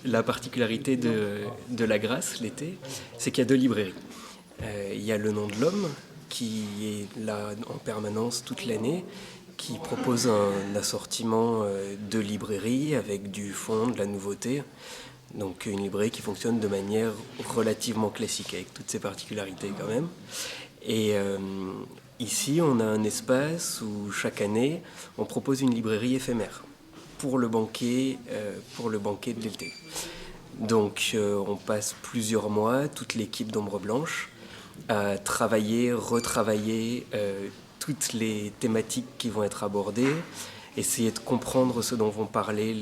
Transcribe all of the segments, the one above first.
la particularité de la Grâce l'été, c'est qu'il y a 2 librairies. Il y a le Nom de l'Homme, qui est là en permanence toute l'année, qui propose un assortiment de librairies avec du fond, de la nouveauté. Donc une librairie qui fonctionne de manière relativement classique, avec toutes ses particularités quand même. Et ici, on a un espace où chaque année, on propose une librairie éphémère pour le banquet de l'été. Donc on passe plusieurs mois, toute l'équipe d'Ombre Blanche, à travailler, retravailler toutes les thématiques qui vont être abordées, essayer de comprendre ce dont vont parler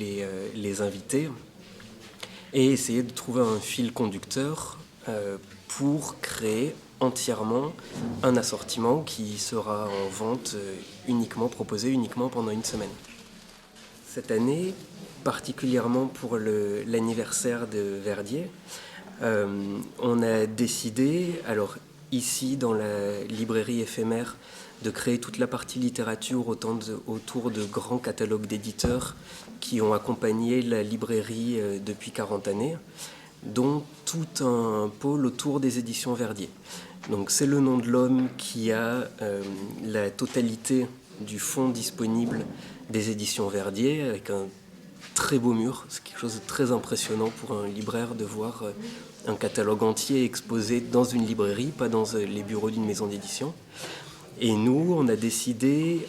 les invités, et essayer de trouver un fil conducteur pour créer entièrement un assortiment qui sera en vente proposé uniquement pendant une semaine. Cette année, particulièrement pour l'anniversaire de Verdier, on a décidé, alors ici dans la librairie éphémère, de créer toute la partie littérature autour de grands catalogues d'éditeurs qui ont accompagné la librairie depuis 40 années, dont tout un pôle autour des éditions Verdier. Donc c'est le Nom de l'Homme qui a la totalité du fonds disponible des éditions Verdier, avec un très beau mur. C'est quelque chose de très impressionnant pour un libraire de voir un catalogue entier exposé dans une librairie, pas dans les bureaux d'une maison d'édition. Et nous, on a décidé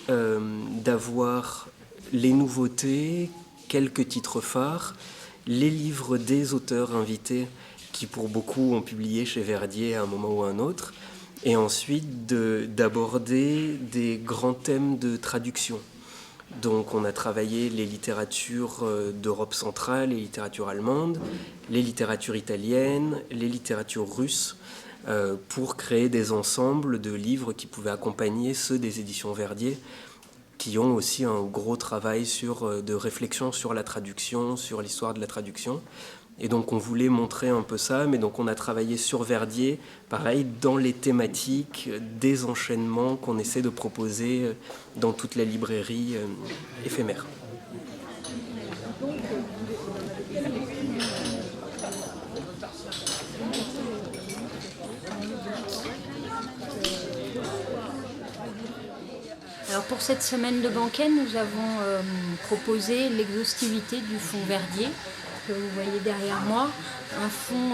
d'avoir les nouveautés, quelques titres phares, les livres des auteurs invités qui pour beaucoup ont publié chez Verdier à un moment ou à un autre, et ensuite d'aborder des grands thèmes de traduction. Donc on a travaillé les littératures d'Europe centrale, les littératures allemandes, les littératures italiennes, les littératures russes, pour créer des ensembles de livres qui pouvaient accompagner ceux des éditions Verdier, qui ont aussi un gros travail de réflexion sur la traduction, sur l'histoire de la traduction. Et donc on voulait montrer un peu ça, mais donc on a travaillé sur Verdier, pareil, dans les thématiques des enchaînements qu'on essaie de proposer dans toute la librairie éphémère. Alors pour cette semaine de banquet, nous avons proposé l'exhaustivité du fonds Verdier, que vous voyez derrière moi, un fonds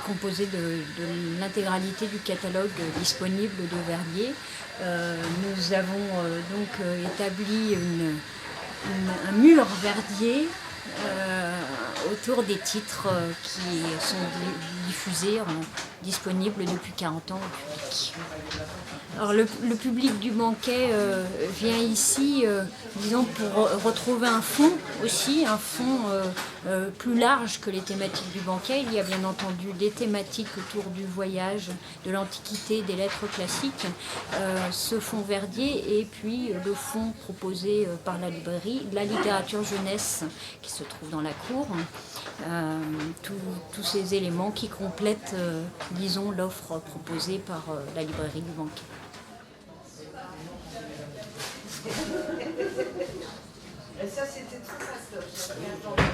composé de l'intégralité du catalogue disponible de Verdier. Nous avons donc établi un mur Verdier autour des titres qui sont diffusés, disponibles depuis 40 ans au public. Alors le public du banquet vient ici, disons, pour retrouver un fond aussi, un fond plus large que les thématiques du banquet. Il y a bien entendu des thématiques autour du voyage, de l'Antiquité, des lettres classiques, ce fonds Verdier, et puis le fonds proposé par la librairie, de la littérature jeunesse qui se trouve dans la cour. Tous ces éléments qui complètent, disons, l'offre proposée par la librairie du banquet. Et ça, c'était très fastoche.